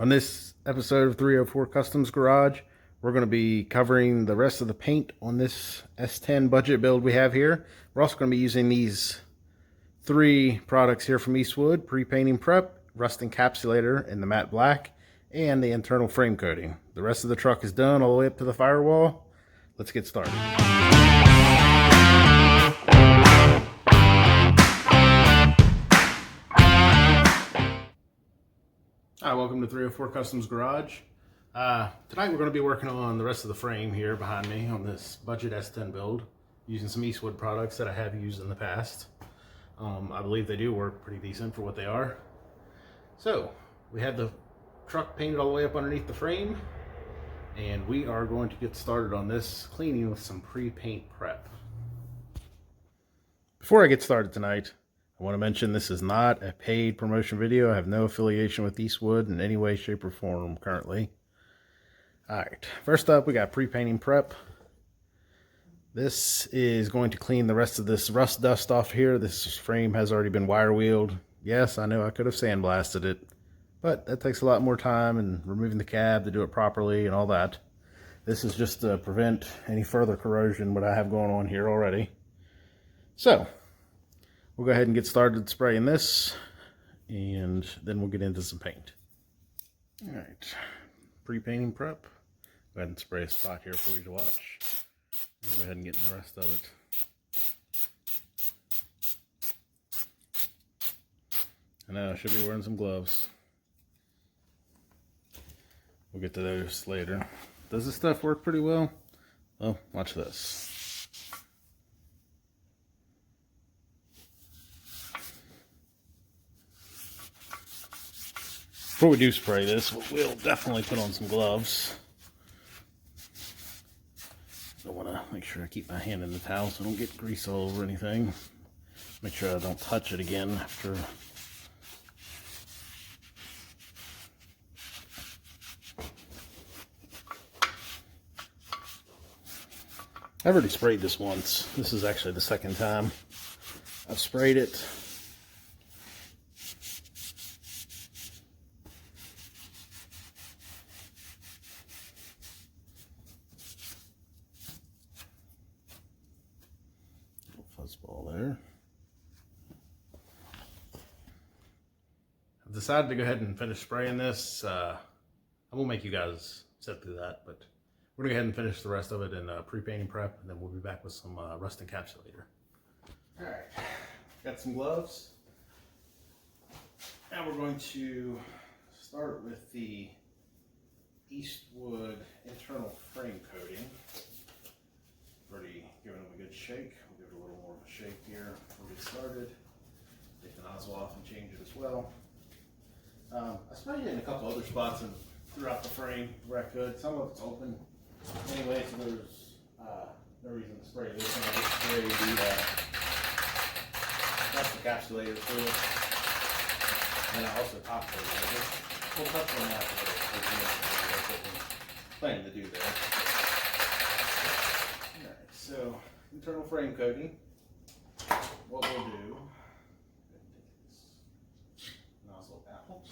On this episode of 304 Customs Garage, we're going to be covering the rest of the paint on this S10 budget build we have here. We're also going to be using these three products here from Eastwood: pre-painting prep, rust encapsulator in the matte black, and the internal frame coating. The rest of the truck is done all the way up to the firewall. Let's get started. Hi, welcome to 304 Customs Garage. Tonight we're going to be working on the rest of the frame here behind me on this budget S10 build using some Eastwood products that I have used in the past. I believe they do work pretty decent for what they are. So we have the truck painted all the way up underneath the frame, and we are going to get started on this cleaning with some pre-paint prep. Before I get started tonight, I want to mention this is not a paid promotion video. I have no affiliation with Eastwood in any way, shape, or form currently. Alright, first up we got pre-painting prep. This is going to clean the rest of this rust dust off here. This frame has already been wire wheeled. Yes, I know I could have sandblasted it, but that takes a lot more time and removing the cab to do it properly and all that. This is just to prevent any further corrosion what I have going on here already. So we'll go ahead and get started spraying this, and then we'll get into some paint. All right, pre-painting prep. Go ahead and spray a spot here for you to watch. We'll go ahead and get in the rest of it. I know I should be wearing some gloves. We'll get to those later. Does this stuff work pretty well? Well, watch this. Before we do spray this, we'll definitely put on some gloves. I want to make sure I keep my hand in the towel so I don't get grease all over anything. Make sure I don't touch it again after. I've already sprayed this once. This is actually the second time I've sprayed it. Fuzzball there. I've decided to go ahead and finish spraying this. I won't make you guys sit through that, but we're gonna go ahead and finish the rest of it in pre-painting prep, and then we'll be back with some rust encapsulator. All right, got some gloves. Now we're going to start with the Eastwood internal frame coating. Already given them a good shake. We'll give it a little more of a shake here before we get started. Take the nozzle off and change it as well. I sprayed it in a couple other spots and throughout the frame where I could. Some of it's open anyway, so there's no reason to spray this. And I just spray the rust encapsulator through it. And I also top coat it. We'll touch on that that's what we're planning to do there. Alright, so internal frame coating. What we'll do, take this nozzle out.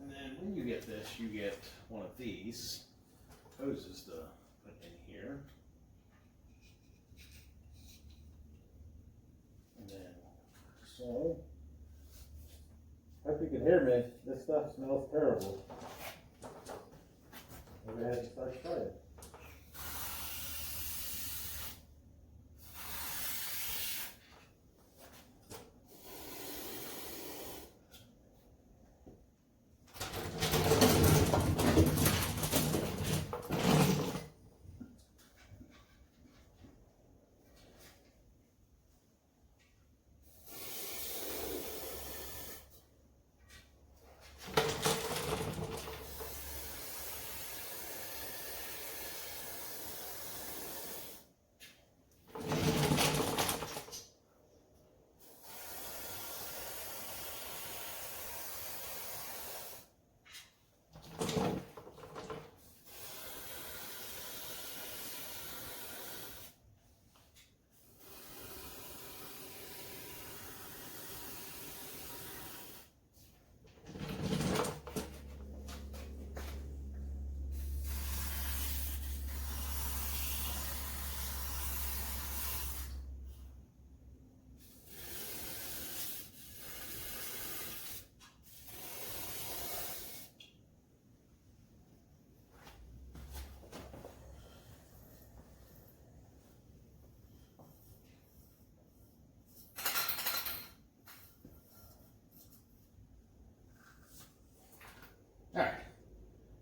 And then when you get this, you get one of these hoses to put in here. And then, so, I hope you can hear me. This stuff smells terrible. We'll go ahead and start spraying.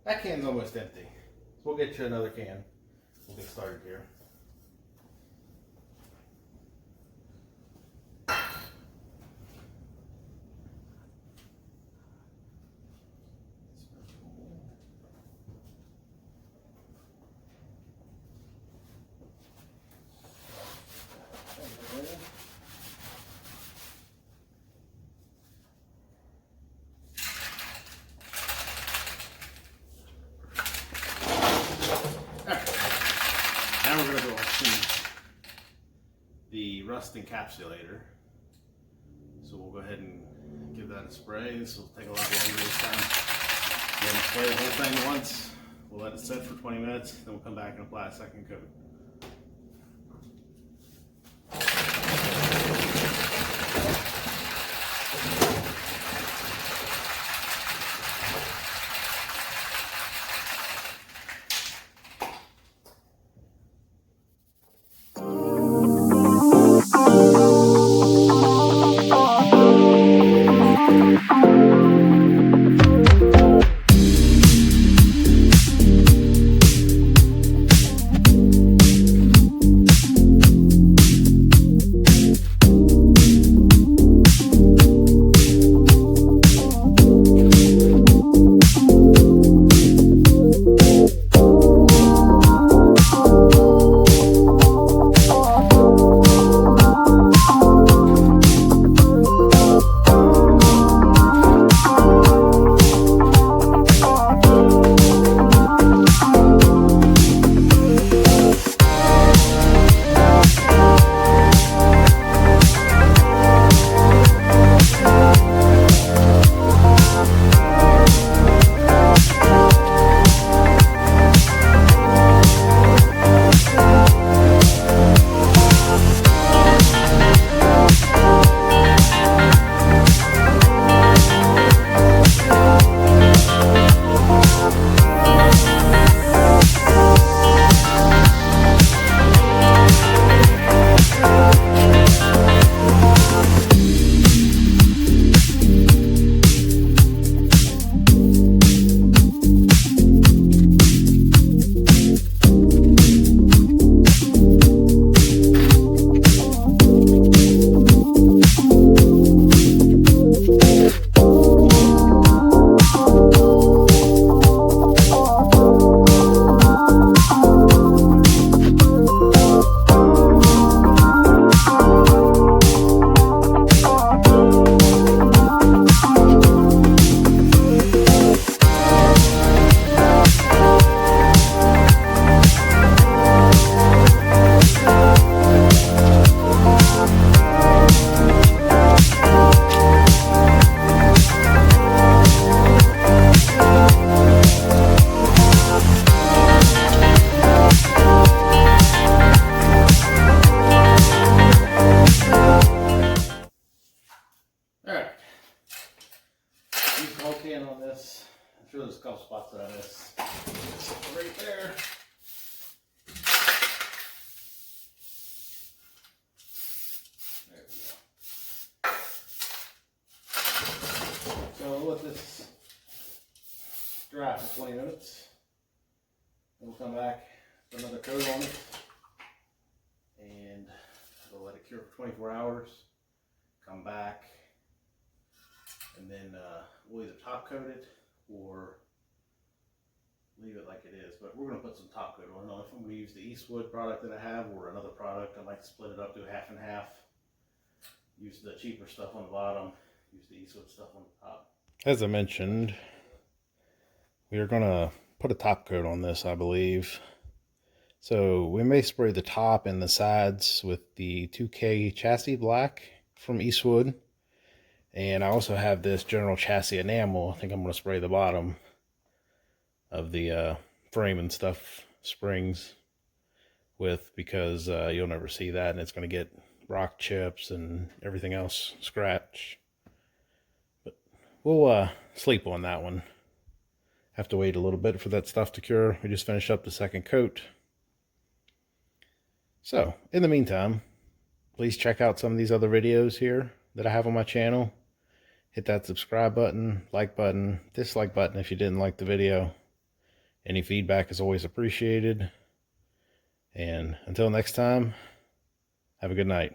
That can's almost empty. So we'll get you another can. We'll get started here. Now we're going to go to the rust encapsulator. So we'll go ahead and give that a spray. This will take a lot longer this time. We're going to spray the whole thing once. We'll let it sit for 20 minutes, then we'll come back and apply a second coat. On this. I'm sure there's a couple spots that I missed. Right there. There we go. So we'll let this dry for 20 minutes. Then we'll come back, put another coat on it, and we'll let it cure for 24 hours. Come back, and then we'll either top coat it or leave it like it is. But we're going to put some top coat on it. If I'm going to use the Eastwood product that I have or another product, I might split it up to half and half. Use the cheaper stuff on the bottom, use the Eastwood stuff on the top. As I mentioned, we are going to put a top coat on this, I believe. So we may spray the top and the sides with the 2K chassis black from Eastwood. And I also have this general chassis enamel. I think I'm going to spray the bottom of the frame and stuff, springs, with, because you'll never see that, and it's going to get rock chips and everything else scratch. But we'll sleep on that one. Have to wait a little bit for that stuff to cure. We just finished up the second coat. So, in the meantime, please check out some of these other videos here that I have on my channel. Hit that subscribe button, like button, dislike button if you didn't like the video. Any feedback is always appreciated. And until next time, have a good night.